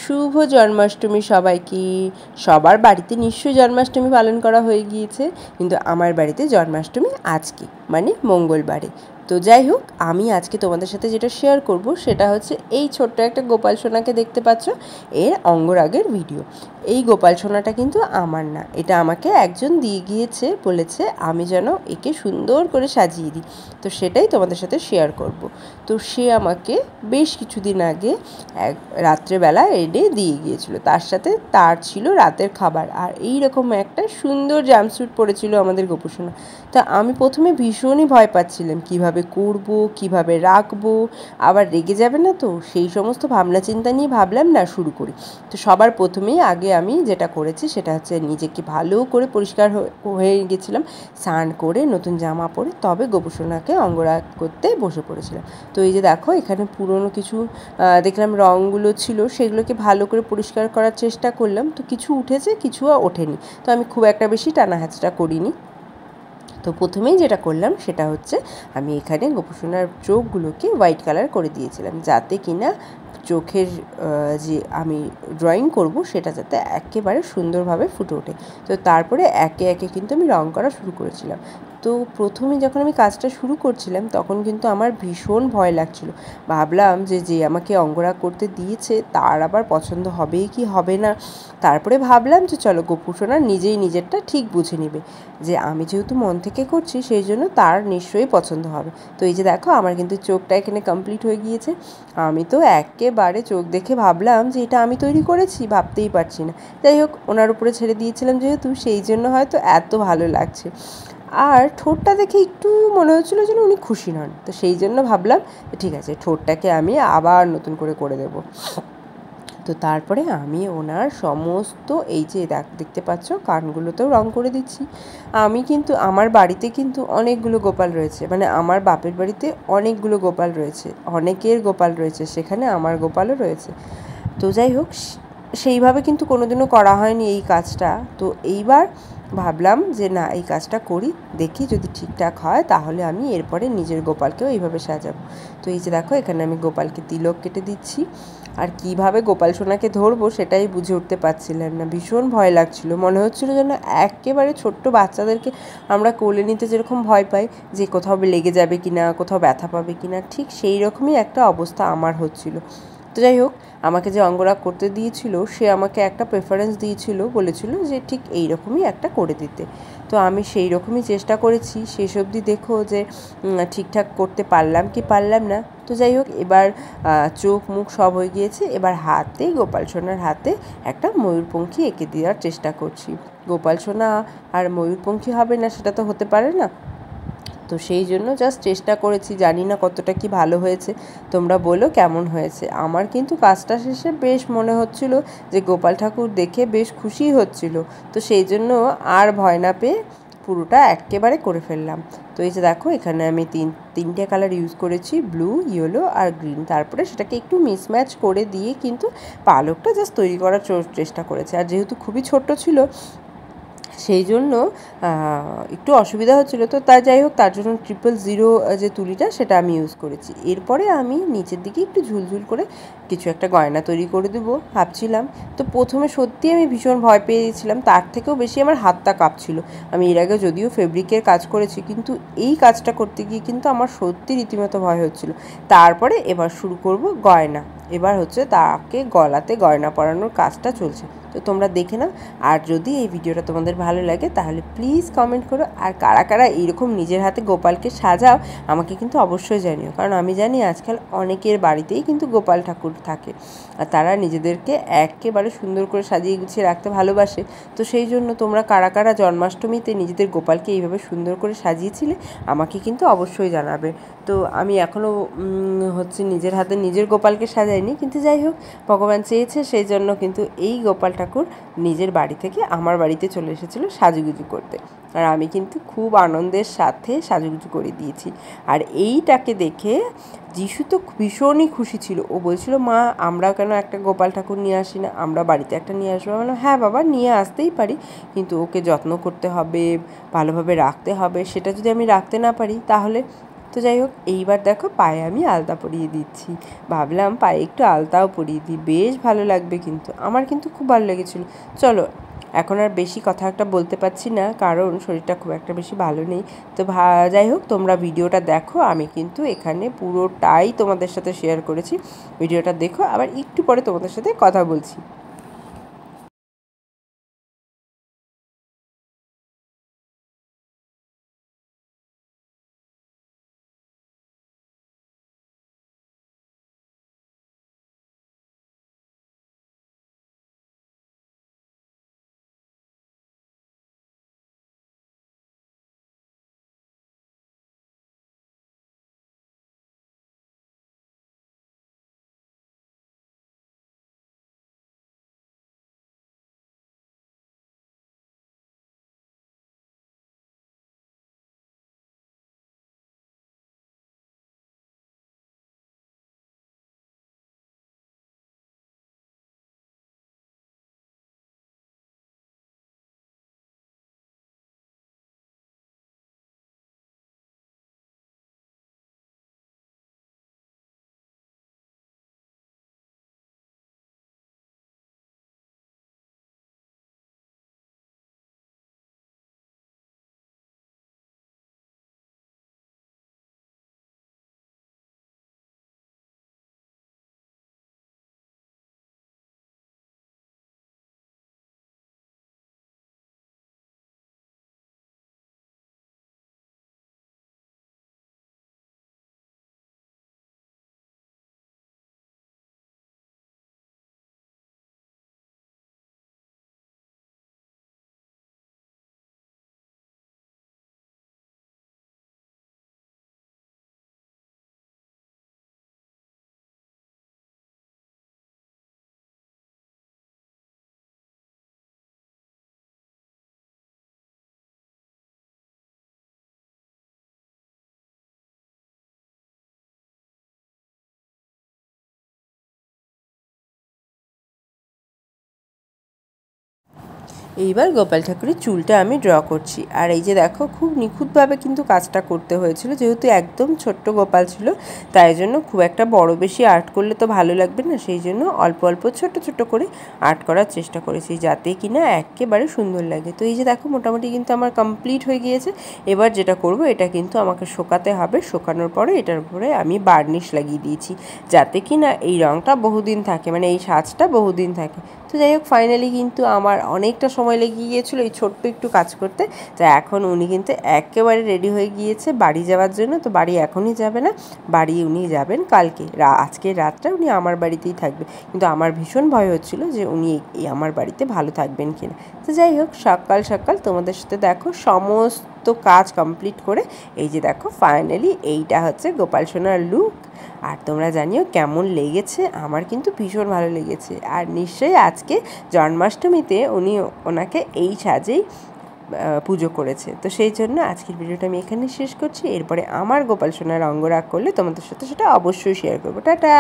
শুভ জন্মাষ্টমী সবাইকে। সবার বাড়িতে নিশ্চয়ই জন্মাষ্টমী পালন করা হয়ে গিয়েছে, কিন্তু আমার বাড়িতে জন্মাষ্টমী আজকে মানে মঙ্গলবারে। তো যাই হোক, আমি আজকে তোমাদের সাথে যেটা শেয়ার করব সেটা হচ্ছে এই ছোট্ট একটা গোপাল সোনাকে দেখতে পাচ্ছ, এর অঙ্গরাগের ভিডিও। এই গোপাল সোনাটা কিন্তু আমার না, এটা আমাকে একজন দিয়ে গিয়েছে, বলেছে আমি যেন একে সুন্দর করে সাজিয়ে দিই। তো সেটাই তোমাদের সাথে শেয়ার করব। তো সে আমাকে বেশ কিছুদিন আগে রাত্রেবেলা এনে দিয়ে গিয়েছিল, তার সাথে তার ছিল রাতের খাবার, আর এই রকম একটা সুন্দর জাম্পস্যুট পরেছিল আমাদের গোপুসোনা। তা আমি প্রথমে ভীষণই ভয় পাচ্ছিলাম, কিভাবে করব, কিভাবে রাখবো, আবার রেগে যাবে না তো, সেই সমস্ত ভাবনা চিন্তা নিয়ে ভাবলাম না শুরু করি। তো সবার প্রথমেই আগে আমি যেটা করেছি সেটা হচ্ছে নিজেকে ভালো করে পরিষ্কার হয়ে গেছিলাম, স্নান করে নতুন জামা পরে তবে গোপুসোনাকে অঙ্গরাগ করতে বসে পড়েছিলাম। তো এই যে দেখো, এখানে পুরনো কিছু দেখলাম রঙগুলো ছিল, সেগুলোকে ভালো করে পরিষ্কার করার চেষ্টা করলাম। তো কিছু উঠেছে, কিছু ওঠেনি। তো আমি খুব একটা বেশি টানা হ্যাচড়া করিনি। তো প্রথমেই যেটা করলাম সেটা হচ্ছে আমি এখানে গোপুসোনার চোখগুলোকে হোয়াইট কালার করে দিয়েছিলাম, যাতে কিনা চোখের যে আমি ড্রয়িং করব সেটা যাতে একেবারে সুন্দরভাবে ফুটে ওঠে। তো তারপরে একে একে কিন্তু আমি রং করা শুরু করেছিলাম। তো প্রথমে যখন আমি কাজটা শুরু করছিলাম তখন কিন্তু আমার ভীষণ ভয় লাগছিল। ভাবলাম যে আমাকে অঙ্গরাগ করতে দিয়েছে তার আবার পছন্দ হবে কি হবে না। তারপরে ভাবলাম যে চলো, গোপুসোনা নিজেই নিজেরটা ঠিক বুঝে নেবে, যে আমি যেহেতু মন থেকে করছি সেই জন্য তার নিশ্চয়ই পছন্দ হবে। তো এই যে দেখো, আমার কিন্তু চোখটা এখানে কমপ্লিট হয়ে গিয়েছে। আমি তো একেবারে চোখ দেখে ভাবলাম যে এটা আমি তৈরি করেছি, ভাবতেই পারছি না। যাই হোক, ওনার উপরে ছেড়ে দিয়েছিলাম যেহেতু, সেই জন্য হয়তো এত ভালো লাগছে। আর ঠোঁটটা দেখে একটু মনে হচ্ছিলো যেন উনি খুশি নন। তো সেই জন্য ভাবলাম ঠিক আছে, ঠোঁটটাকে আমি আবার নতুন করে দেবো। তো তারপরে আমি ওনার সমস্ত এই যে দেখতে পাচ্ছ কানগুলোতেও রং করে দিচ্ছি। আমি কিন্তু আমার বাড়িতে কিন্তু অনেকগুলো গোপাল রয়েছে, মানে আমার বাপের বাড়িতে অনেকগুলো গোপাল রয়েছে, অনেকের গোপাল রয়েছে, সেখানে আমার গোপালও রয়েছে। তো যাই হোক, সেইভাবে কিন্তু কোনোদিনও করা হয়নি এই কাজটা। তো এইবার ভাবলাম যে না, এই কাজটা করি, দেখি যদি ঠিকঠাক হয় তাহলে আমি এরপরে নিজের গোপালকেও এইভাবে সাজাবো। তো এই যে দেখো, এখানে আমি গোপালকে তিলক কেটে দিচ্ছি। আর কিভাবে গোপাল সোনাকে ধরবো সেটাই বুঝে উঠতে পারছিলাম না, ভীষণ ভয় লাগছিল। মনে হচ্ছিল যেন একেবারে ছোট্ট বাচ্চাদেরকে আমরা কোলে নিতে যেরকম ভয় পাই, যে কোথাও লেগে যাবে কিনা, কোথাও ব্যথা পাবে কিনা, ঠিক সেই রকমই একটা অবস্থা আমার হচ্ছিল। তো যাই হোক, আমাকে যে অঙ্গরাগ করতে দিয়েছিল সে আমাকে একটা প্রেফারেন্স দিয়েছিল, বলেছিল যে ঠিক এই রকমই একটা করে দিতে। তো আমি সেই রকমই চেষ্টা করেছি। শেষ অবধি দেখো যে ঠিকঠাক করতে পারলাম কি পারলাম না। তো যাই হোক, এবার চোখ মুখ সব হয়ে গিয়েছে। এবার হাতে, গোপাল সোনার হাতে একটা ময়ূরপঙ্খী এঁকে দেওয়ার চেষ্টা করছি। গোপাল সোনা আর ময়ূরপঙ্খী হবে না সেটা তো হতে পারে না। তো সেই জন্য জাস্ট চেষ্টা করেছি, জানি না কতটা কি ভালো হয়েছে, তোমরা বলো কেমন হয়েছে। আমার কিন্তু কাজটা শেষে বেশ মনে হচ্ছিল যে গোপাল ঠাকুর দেখে বেশ খুশি হচ্ছিল। তো সেই জন্য আর ভয় না পেয়ে পুরোটা একেবারে করে ফেললাম। তো এই যে দেখো, এখানে আমি তিনটে কালার ইউজ করেছি, ব্লু, ইয়েলো আর গ্রিন। তারপরে সেটাকে একটু মিসম্যাচ করে দিয়ে কিন্তু পালকটা জাস্ট তৈরি করার চেষ্টা করেছে। আর যেহেতু খুবই ছোট্ট ছিল সেই জন্য একটু অসুবিধা হচ্ছিলো। তো তাই যাই হোক, তার জন্য 000 যে তুলিটা সেটা আমি ইউজ করেছি। এরপরে আমি নিচের দিকে একটু ঝুলঝুল করে কিছু একটা গয়না তৈরি করে দেবো ভাবছিলাম। তো প্রথমে সত্যি আমি ভীষণ ভয় পেয়ে গেছিলাম, তার থেকেও বেশি আমার হাতটা কাঁপছিল। আমি এর আগে যদিও ফেব্রিকের কাজ করেছি, কিন্তু এই কাজটা করতে গিয়ে কিন্তু আমার সত্যি রীতিমতো ভয় হচ্ছিল। তারপরে এবার শুরু করব গয়না। এবার হচ্ছে তাকে গলাতে গয়না পরানোর কাজটা চলছে, তো তোমরা দেখে নাও। আর যদি এই ভিডিওটা তোমাদের ভালো লাগে তাহলে প্লিজ কমেন্ট করো, আর কারা কারা এইরকম নিজের হাতে গোপালকে সাজাও আমাকে কিন্তু অবশ্যই জানিও, কারণ আমি জানি আজকাল অনেকের বাড়িতেই কিন্তু গোপাল ঠাকুর থাকে, আর তারা নিজেদেরকে একেবারে সুন্দর করে সাজিয়ে গুছিয়ে রাখতে ভালোবাসে। তো সেই জন্য তোমরা কারা কারা জন্মাষ্টমীতে নিজেদের গোপালকে এইভাবে সুন্দর করে সাজিয়েছিলে আমাকে কিন্তু অবশ্যই জানাবে। তো আমি এখনও হচ্ছে নিজের হাতে নিজের গোপালকে সাজাইনি, কিন্তু যাই হোক, ভগবান চেয়েছে সেই জন্য কিন্তু এই গোপাল ঠাকুর নিজের বাড়ি থেকে আমার বাড়িতে চলে এসেছিলো সাজুগুজু করতে, আর আমি কিন্তু খুব আনন্দের সাথে সাজুগুজু করে দিয়েছি। আর এইটাকে দেখে যিশু তো ভীষণই খুশি ছিল, ও বলছিল মা আমরাও কেন একটা গোপাল ঠাকুর নিয়ে আসি না, আমরা বাড়িতে একটা নিয়ে আসবো। মানে হ্যাঁ বাবা, নিয়ে আসতেই পারি, কিন্তু ওকে যত্ন করতে হবে, ভালোভাবে রাখতে হবে, সেটা যদি আমি রাখতে না পারি তাহলে। তো তো যাই হোক, এইবার দেখো পায়ে আমি আলতা পরিয়ে দিচ্ছি। ভাবলাম পায়ে একটু আলতাও পরিয়ে দিই, বেশ ভালো লাগবে, কিন্তু আমার কিন্তু খুব ভালো লেগেছিলো। চলো, এখন আর বেশি কথা একটা বলতে পারছি না, কারণ শরীরটা খুব একটা বেশি ভালো নেই। তো যাই হোক, তোমরা ভিডিওটা দেখো, আমি কিন্তু এখানে পুরোটাই তোমাদের সাথে শেয়ার করেছি। ভিডিওটা দেখো, আবার একটু পরে তোমাদের সাথে কথা বলছি। এইবার গোপাল ঠাকুরের চুলটা আমি ড্র করছি। আর এই যে দেখো, খুব নিখুঁতভাবে কিন্তু কাজটা করতে হয়েছিল, যেহেতু একদম ছোট্ট গোপাল ছিল, তাই জন্য খুব একটা বড় বেশি আর্ট করলে তো ভালো লাগবে না, সেই জন্য অল্প অল্প ছোট ছোট করে আর্ট করার চেষ্টা করেছি, যাতে কিনা একেবারে সুন্দর লাগে। তো এই যে দেখো, মোটামুটি কিন্তু আমার কমপ্লিট হয়ে গিয়েছে। এবার যেটা করব, এটা কিন্তু আমাকে শোকাতে হবে। শোকানোর পরে এটার উপরে আমি বার্নিশ লাগিয়ে দিয়েছি, যাতে কিনা এই রঙটা বহুদিন থাকে, মানে এই সাজটা বহুদিন থাকে। তো যাই হোক, ফাইনালি কিন্তু আমার অনেকটা সময় লেগে গিয়েছিলো এই ছোট্ট একটু কাজ করতে। তো এখন উনি কিন্তু একেবারে রেডি হয়ে গিয়েছে বাড়ি যাওয়ার জন্য। তো বাড়ি এখনই যাবে না, বাড়ি উনি যাবেন কালকে। আজকের রাতটা উনি আমার বাড়িতেই থাকবে, কিন্তু আমার ভীষণ ভয় হচ্ছিল যে উনি আমার বাড়িতে ভালো থাকবেন কিনা। তো যাই হোক, সকাল সকাল তোমাদের সাথে দেখো সমস্ত কাজ কমপ্লিট করে এই যে দেখো, ফাইনালি এইটা হচ্ছে গোপাল সোনার লুক। আর তোমরা জানিও কেমন লেগেছে, আমার কিন্তু ভীষণ ভালো লেগেছে। আর নিশ্চয়ই আজকে জন্মাষ্টমীতে উনি ওনাকে এই সাজেই পুজো করেছে। তো সেই জন্য আজকের ভিডিওটা আমি এখানে শেষ করছি। এরপরে আমার গোপাল সোনার অঙ্গরাগ করলে তোমাদের সাথে সেটা অবশ্যই শেয়ার করবো। টাটা।